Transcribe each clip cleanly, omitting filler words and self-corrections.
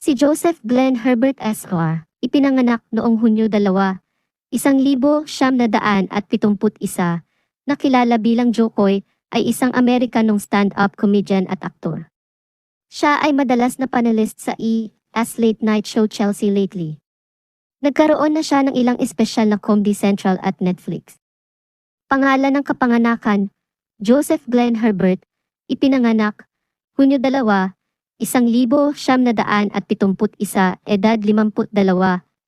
Si Joseph Glenn Herbert Esquire, ipinanganak noong Hunyo 2, 1971, na kilala bilang Jokoy, ay isang Amerikanong stand-up comedian at aktor. Siya ay madalas na panelist sa E!'s late night show Chelsea Lately. Nagkaroon na siya ng ilang espesyal na Comedy Central at Netflix. Pangalan ng kapanganakan, Joseph Glenn Herbert, ipinanganak, Hunyo 2, 1971, edad 52,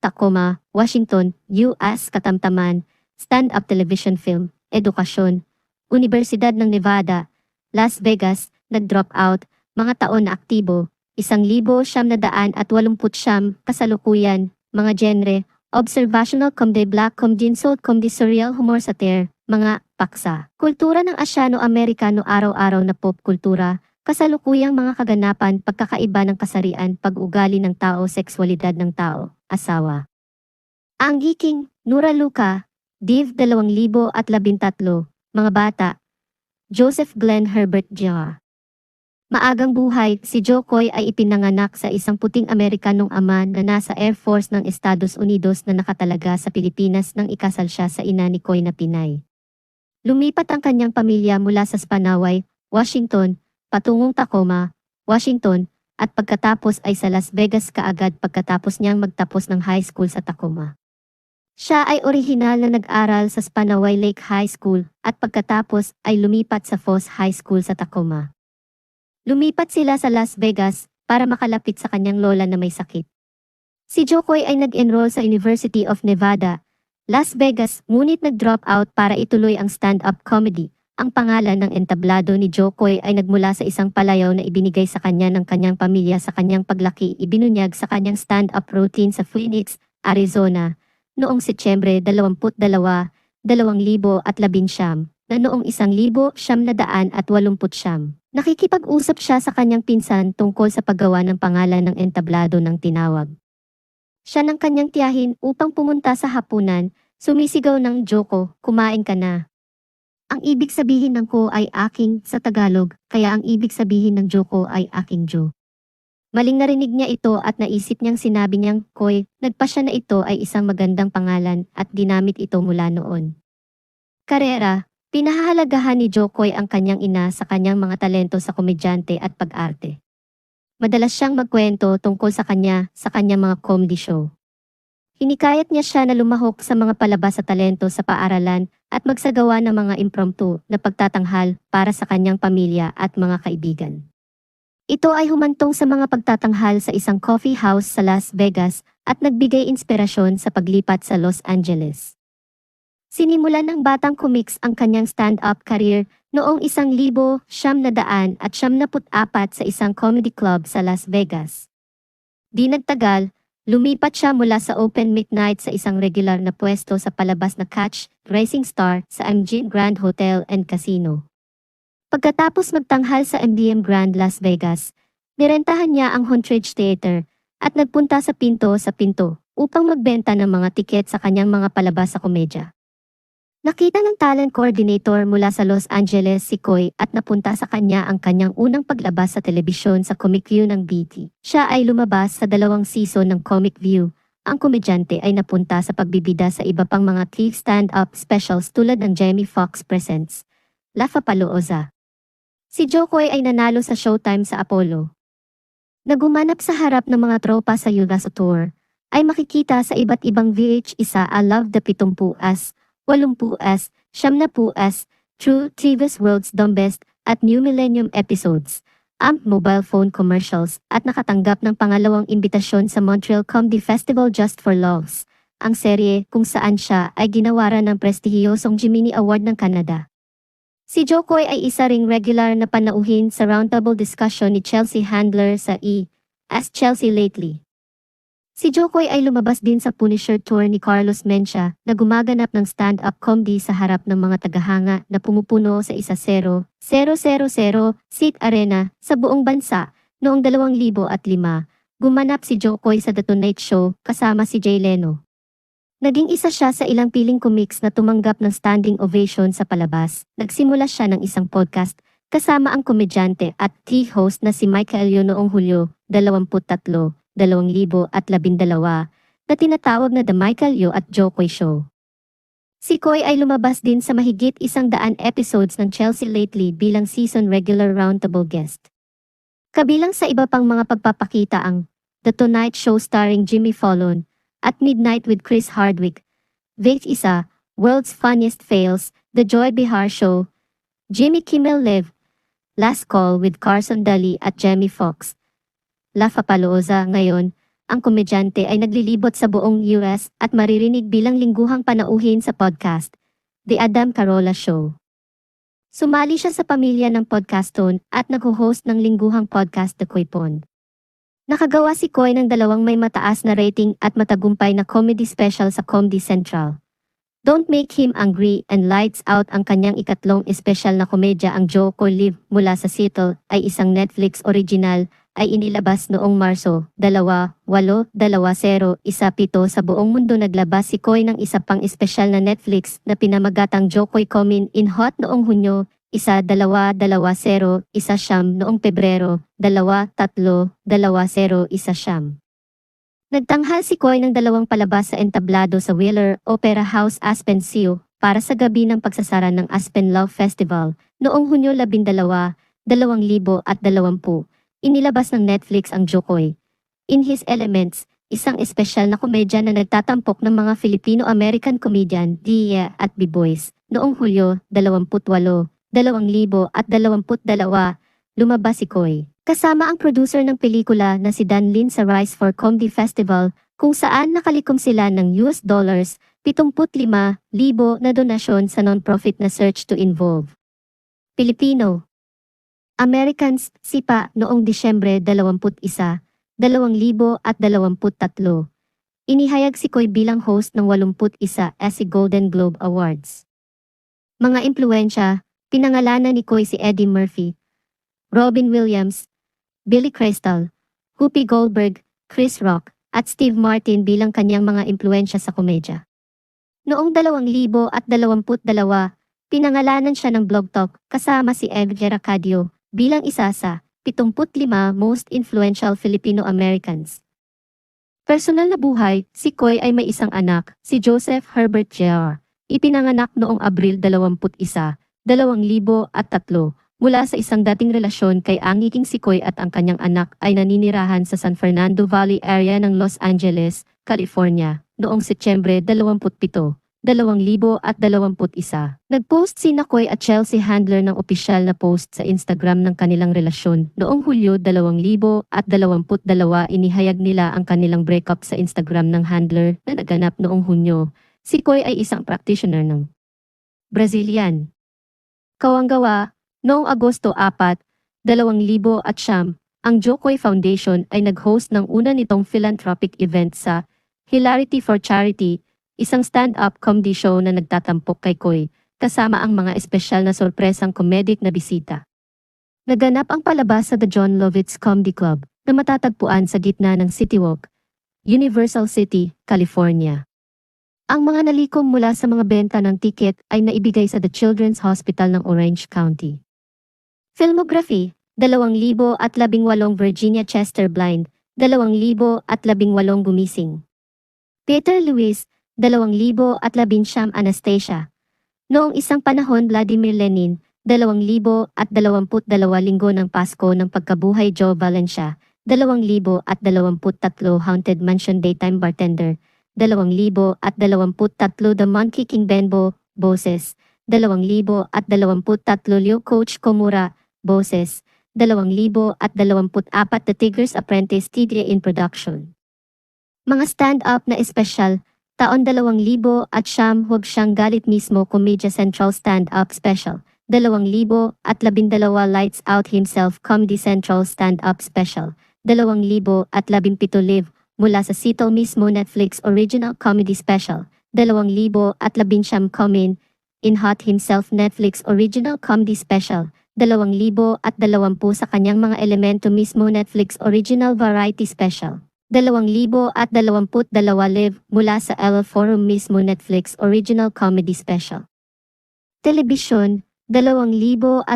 Tacoma, Washington, U.S. Katamtaman, stand-up television film, edukasyon, Universidad ng Nevada, Las Vegas, nag-drop out, mga taon na aktibo, 1989, kasalukuyan, mga genre, observational comedy, black comedy, insult comedy, surreal humor, satire, mga paksa. Kultura ng Asyano-Amerikano, araw-araw na pop kultura, kasalukuyang mga kaganapan, pagkakaiba ng kasarian, pag-ugali ng tao, sexualidad ng tao, asawa. Ang Giking, Nura Luca, Div 2013, mga bata, Joseph Glenn Herbert Jr. Maagang buhay, si Jokoy ay ipinanganak sa isang puting Amerikanong ama na nasa Air Force ng Estados Unidos na nakatalaga sa Pilipinas nang ikasal siya sa ina ni Koy na Pinay. Lumipat ang kanyang pamilya mula sa Spanaway, Washington, patungong Tacoma, Washington, at pagkatapos ay sa Las Vegas kaagad pagkatapos niyang magtapos ng high school sa Tacoma. Siya ay orihinal na nag-aral sa Spanaway Lake High School at pagkatapos ay lumipat sa Foss High School sa Tacoma. Lumipat sila sa Las Vegas para makalapit sa kanyang lola na may sakit. Si Jokoy ay nag-enroll sa University of Nevada, Las Vegas, ngunit nag-drop out para ituloy ang stand-up comedy. Ang pangalan ng entablado ni Jokoy ay nagmula sa isang palayaw na ibinigay sa kanya ng kanyang pamilya sa kanyang paglaki, ibinunyag sa kanyang stand-up routine sa Phoenix, Arizona, noong Setyembre 22, 2019, na noong 1989. Nakikipag-usap siya sa kanyang pinsan tungkol sa paggawa ng pangalan ng entablado ng tinawag. Siya ng kanyang tiyahin upang pumunta sa hapunan, sumisigaw ng Joko, kumain ka na. Ang ibig sabihin ng ko ay aking sa Tagalog, kaya ang ibig sabihin ng Joko ay aking Jo. Maling narinig niya ito at naisip niyang sinabi niyang Koy, nagpasya na ito ay isang magandang pangalan at ginamit ito mula noon. Karera, pinahahalagahan ni Jokoy ang kanyang ina sa kanyang mga talento sa komedyante at pag-arte. Madalas siyang magkwento tungkol sa kanyang mga comedy show. Hinikayat niya siya na lumahok sa mga palabas sa talento sa paaralan at magsagawa ng mga impromptu na pagtatanghal para sa kanyang pamilya at mga kaibigan. Ito ay humantong sa mga pagtatanghal sa isang coffee house sa Las Vegas at nagbigay inspirasyon sa paglipat sa Los Angeles. Sinimulan ng batang comics ang kanyang stand-up career noong 1974 sa isang comedy club sa Las Vegas. Di nagtagal, lumipat siya mula sa open mic night sa isang regular na pwesto sa palabas na Catch, Rising Star sa MGM Grand Hotel and Casino. Pagkatapos magtanghal sa MGM Grand Las Vegas, nirentahan niya ang Huntridge Theater at nagpunta sa pinto upang magbenta ng mga tiket sa kanyang mga palabas sa komedya. Nakita ng talent coordinator mula sa Los Angeles si Koy at napunta sa kanya ang kanyang unang paglabas sa telebisyon sa Comic View ng BT. Siya ay lumabas sa 2 season ng Comic View. Ang komedyante ay napunta sa pagbibida sa iba pang mga TV stand-up specials tulad ng Jamie Foxx Presents, La Fapalooza. Si Jokoy ay nanalo sa Showtime sa Apollo. Nagumanap sa harap ng mga tropa sa US Tour, ay makikita sa iba't ibang VH1 I Love the 70s, 80s, 90s, True TV's World's Dumbest at New Millennium episodes, AMP mobile phone commercials at nakatanggap ng pangalawang imbitasyon sa Montreal Comedy Festival Just for Laughs, ang serye kung saan siya ay ginawaran ng prestihiyosong Gemini Award ng Canada. Si Jokoy ay isa ring regular na panauhin sa roundtable discussion ni Chelsea Handler sa E!'s Chelsea Lately. Si Jokoy ay lumabas din sa Punisher Tour ni Carlos Mencia na gumaganap ng stand-up comedy sa harap ng mga tagahanga na pumupuno sa 1,000 seat arena sa buong bansa noong 2005. Gumanap si Jokoy sa The Tonight Show kasama si Jay Leno. Naging isa siya sa ilang piling comics na tumanggap ng standing ovation sa palabas. Nagsimula siya ng isang podcast kasama ang komedyante at tea host na si Michael Yo noong Hulyo 23, 2012 na tinatawag na The Michael Yo at Jokoy Show. Si Koy ay lumabas din sa mahigit 100 episodes ng Chelsea Lately bilang season regular roundtable guest. Kabilang sa iba pang mga pagpapakita ang The Tonight Show starring Jimmy Fallon, At Midnight with Chris Hardwick, Vic Isa, World's Funniest Fails, The Joy Behar Show, Jimmy Kimmel Live, Last Call with Carson Daly at Jamie Foxx. La Fapalooza ngayon, ang komedyante ay naglilibot sa buong US at maririnig bilang lingguhang panauhin sa podcast, The Adam Carolla Show. Sumali siya sa pamilya ng podcaston at nag-host ng lingguhang podcast The Koy Pond. Nakagawa si Koy ng 2 may mataas na rating at matagumpay na comedy special sa Comedy Central. Don't Make Him Angry and Lights Out ang kanyang ikatlong espesyal na komedya ang Jokoy Live mula sa Seattle ay isang Netflix original ay inilabas noong Marso 28, 2017 sa buong mundo. Naglabas si Koy ng isa pang espesyal na Netflix na pinamagatang Jokoy Comin in Hot noong Hunyo 2020 noong Pebrero 2020. Nagtanghal si Koy ng 2 palabas sa entablado sa Wheeler Opera House Aspen Seal para sa gabi ng pagsasara ng Aspen Love Festival noong Hunyo 12, 2020. Inilabas ng Netflix ang Jokoy In His Elements, isang espesyal na komedya na nagtatampok ng mga Filipino-American comedian Dia at B-Boys noong Hulyo 28, 2022. Lumabas si Koy kasama ang producer ng pelikula na si Dan Lin sa Rise for Comedy Festival kung saan nakalikom sila ng $75,000 na donasyon sa non-profit na Search to Involve Filipino Americans SIPA noong Disyembre 21, 2023. Inihayag si Koy bilang host ng 81 ESPY Golden Globe Awards. Mga impluwensya, pinangalanan ni Koy si Eddie Murphy, Robin Williams, Billy Crystal, Whoopi Goldberg, Chris Rock, at Steve Martin bilang kanyang mga impluwensya sa komedya. Noong 2022, pinangalanan siya ng Blog Talk kasama si Ed Geracadio bilang isa sa 75 most influential Filipino-Americans. Personal na buhay, si Koy ay may isang anak, si Joseph Herbert Jr. Ipinanganak noong Abril 21, 2003 mula sa isang dating relasyon kay Angiking si Koy at ang kanyang anak ay naninirahan sa San Fernando Valley area ng Los Angeles, California, noong Setyembre 27, 2021. Nag-post sina Koy at Chelsea Handler ng opisyal na post sa Instagram ng kanilang relasyon. Noong Hulyo 2022, inihayag nila ang kanilang breakup sa Instagram ng Handler na naganap noong Hunyo. Si Koy ay isang practitioner ng Brazilian Kawanggawa. Noong Agosto 4, 2009, ang Jokoy Foundation ay nag-host ng una nitong philanthropic event sa Hilarity for Charity, isang stand-up comedy show na nagtatampok kay Koy, kasama ang mga espesyal na sorpresang comedic na bisita. Naganap ang palabas sa The John Lovitz Comedy Club na matatagpuan sa gitna ng City Walk, Universal City, California. Ang mga nalikom mula sa mga benta ng tiket ay naibigay sa The Children's Hospital ng Orange County. Filmography, 2018 Virginia Chester Blind, 2018 Gumising. Peter Lewis, 2019 Anastasia. Noong isang panahon Vladimir Lenin, 2022 Linggo ng Pasko ng Pagkabuhay Joe Valencia, 2023 Haunted Mansion Daytime Bartender, 2023 The Monkey King Benbo, Boses, 2023 Leo Coach Komura, Boses, 2024 The Tigger's Apprentice TDA in Production. Mga stand-up na espesyal, taon 2000 at huwag siyang galit mismo Komedya Central Stand-up Special, 2012 Lights Out Himself Comedy Central Stand-up Special, 2017 Live, mula sa Seattle mismo Netflix Original Comedy Special, 2019 Comin in Hot Himself Netflix Original Comedy Special, 2020 sa kanyang mga elemento mismo Netflix Original Variety Special, 2022 Live mula sa El Forum mismo Netflix Original Comedy Special. Telebisyon, 2013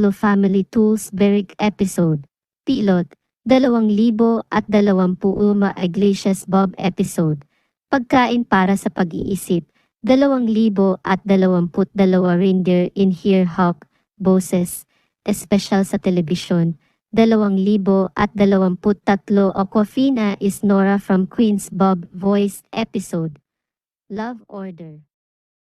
Family Tools Beric Episode, Pilot, 2020 Iglesias Bob episode. Pagkain para sa pag-iisip. 2022 Reindeer in Here Hawk, Boses, espesyal sa telebisyon. 2023 Aquafina is Nora from Queens Bob Voice episode. Love Order.